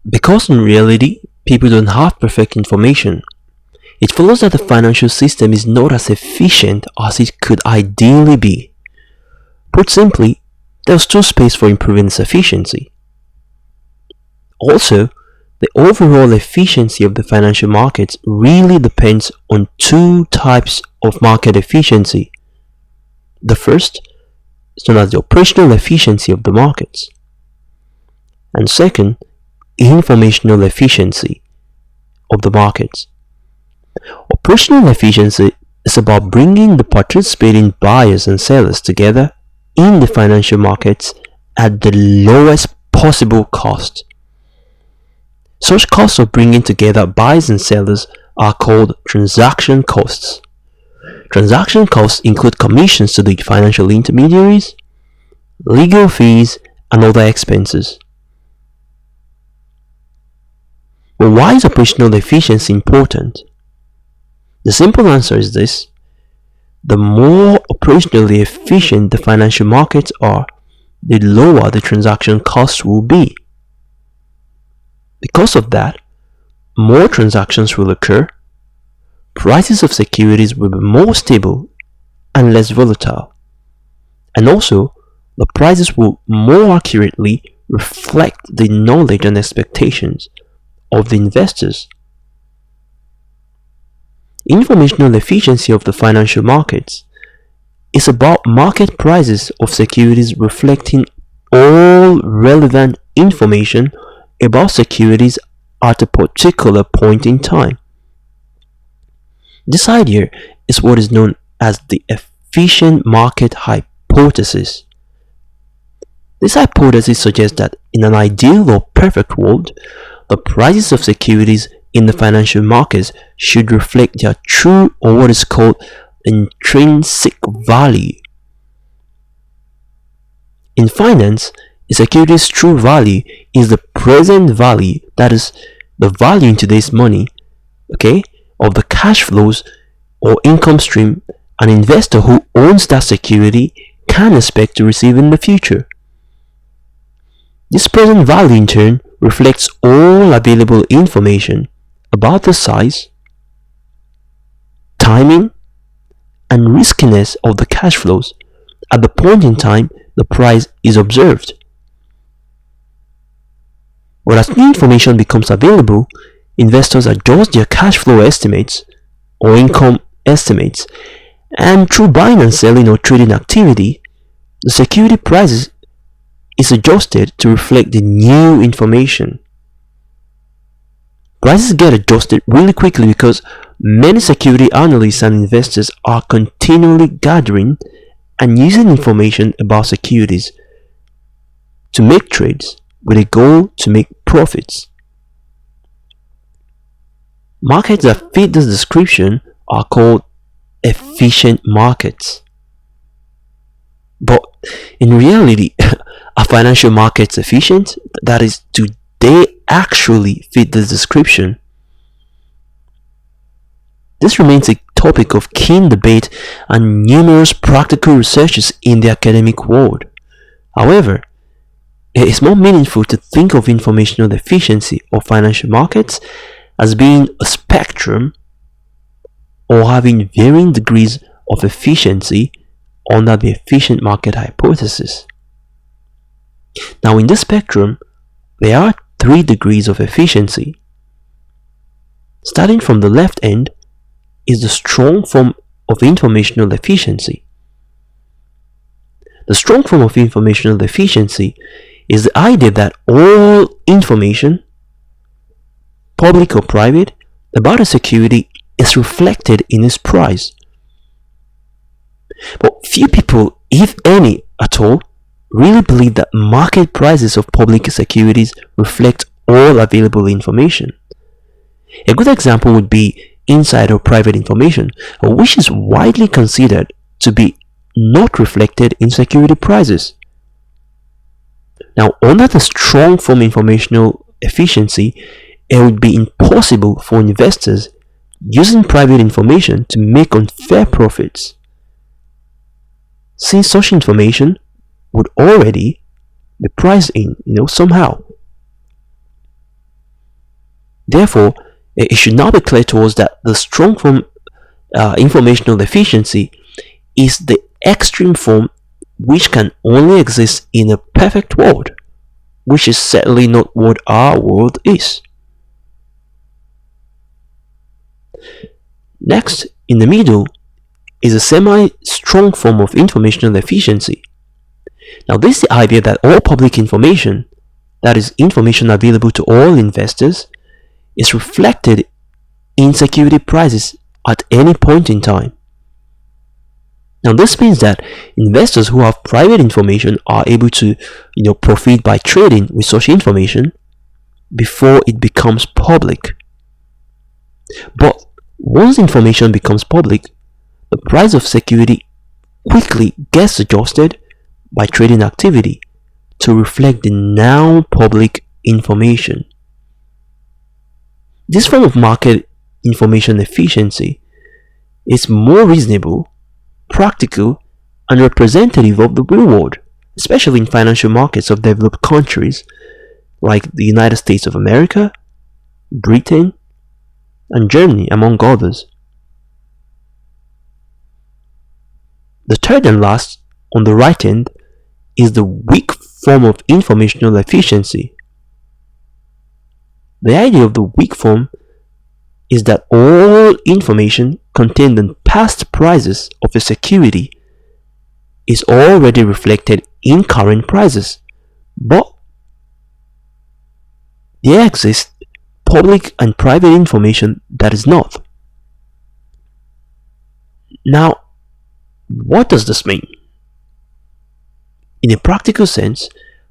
Because in reality, people don't have perfect information, it follows that the financial system is not as efficient as it could ideally be. Put simply, there's still space for improving its efficiency. Also, the overall efficiency of the financial markets really depends on two types of market efficiency. The first is known as the operational efficiency of the markets, and second, informational efficiency of the markets. Operational efficiency is about bringing the participating buyers and sellers together in the financial markets at the lowest possible cost. Such costs of bringing together buyers and sellers are called transaction costs. Transaction costs include commissions to the financial intermediaries, legal fees, and other expenses. But why is operational efficiency important? The simple answer is this: the more operationally efficient the financial markets are, the lower the transaction costs will be. Because of that, more transactions will occur, prices of securities will be more stable and less volatile, and also the prices will more accurately reflect the knowledge and expectations of the investors. Informational efficiency of the financial markets is about market prices of securities reflecting all relevant information about securities at a particular point in time. This idea is what is known as the efficient market hypothesis. This hypothesis suggests that in an ideal or perfect world, the prices of securities in the financial markets should reflect their true, or what is called, intrinsic value. In finance, a security's true value is the present value, that is, the value in today's money, of the cash flows or income stream an investor who owns that security can expect to receive in the future. This present value in turn reflects all available information about the size, timing, and riskiness of the cash flows at the point in time the price is observed. But as new information becomes available, investors adjust their cash flow estimates or income estimates, and through buying and selling or trading activity, the security prices is adjusted to reflect the new information. Prices get adjusted really quickly because many security analysts and investors are continually gathering and using information about securities to make trades with a goal to make profits. Markets that fit this description are called efficient markets. But in reality, are financial markets efficient? That is, do they actually fit this description? This remains a topic of keen debate and numerous practical researches in the academic world. However, it is more meaningful to think of informational efficiency of financial markets as being a spectrum or having varying degrees of efficiency under the efficient market hypothesis. Now, in this spectrum, there are 3 degrees of efficiency. Starting from the left end is the strong form of informational efficiency. The strong form of informational efficiency is the idea that all information, public or private, about a security is reflected in its price. But few people, if any at all, really believe that market prices of public securities reflect all available information. A good example would be inside or private information, which is widely considered to be not reflected in security prices. Now, under the strong form informational efficiency, it would be impossible for investors using private information to make unfair profits, since such information would already be priced in, somehow. Therefore, it should now be clear to us that the strong form informational efficiency is the extreme form which can only exist in a perfect world, which is certainly not what our world is. Next, in the middle, is a semi-strong form of informational efficiency. Now, this is the idea that all public information, that is, information available to all investors, is reflected in security prices at any point in time. Now, this means that investors who have private information are able to, profit by trading with such information before it becomes public. But once information becomes public, the price of security quickly gets adjusted by trading activity to reflect the now public information. This form of market information efficiency is more reasonable, practical, and representative of the real world, especially in financial markets of developed countries like the United States of America, Britain, and Germany, among others. The third and last, on the right hand, is the weak form of informational efficiency. The idea of the weak form is that all information contained in past prices of a security is already reflected in current prices, but there exists public and private information that is not. Now, what does this mean? In a practical sense,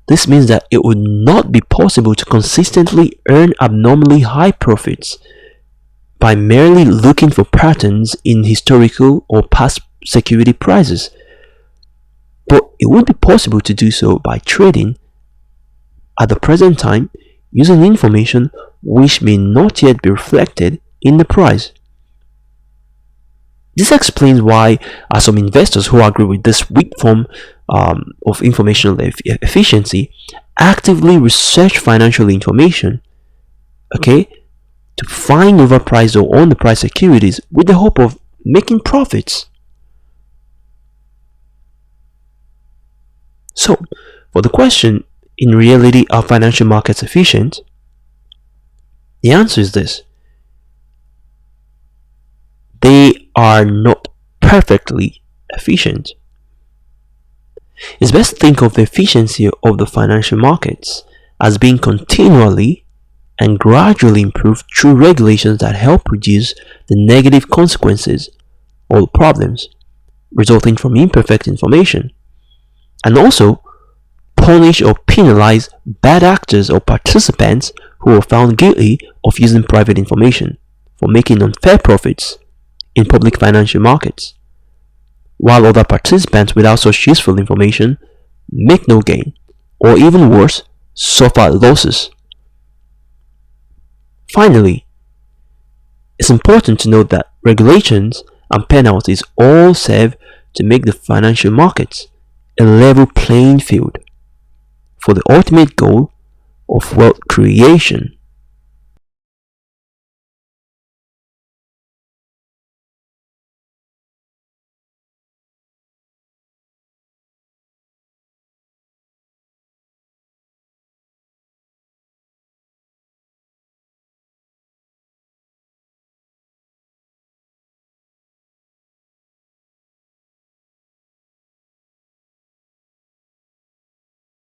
this means that it would not be possible to consistently earn abnormally high profits by merely looking for patterns in historical or past security prices, but it would be possible to do so by trading at the present time using information which may not yet be reflected in the price. This explains why some investors who agree with this weak form of informational efficiency actively research financial information, to find overpriced or underpriced securities with the hope of making profits. So, for the question, in reality, are financial markets efficient? The answer is this: they are not perfectly efficient. It's best to think of the efficiency of the financial markets as being continually and gradually improved through regulations that help reduce the negative consequences or problems resulting from imperfect information, and also punish or penalize bad actors or participants who are found guilty of using private information for making unfair profits in public financial markets, while other participants without such useful information make no gain, or even worse, suffer losses. Finally, it's important to note that regulations and penalties all serve to make the financial markets a level playing field for the ultimate goal of wealth creation.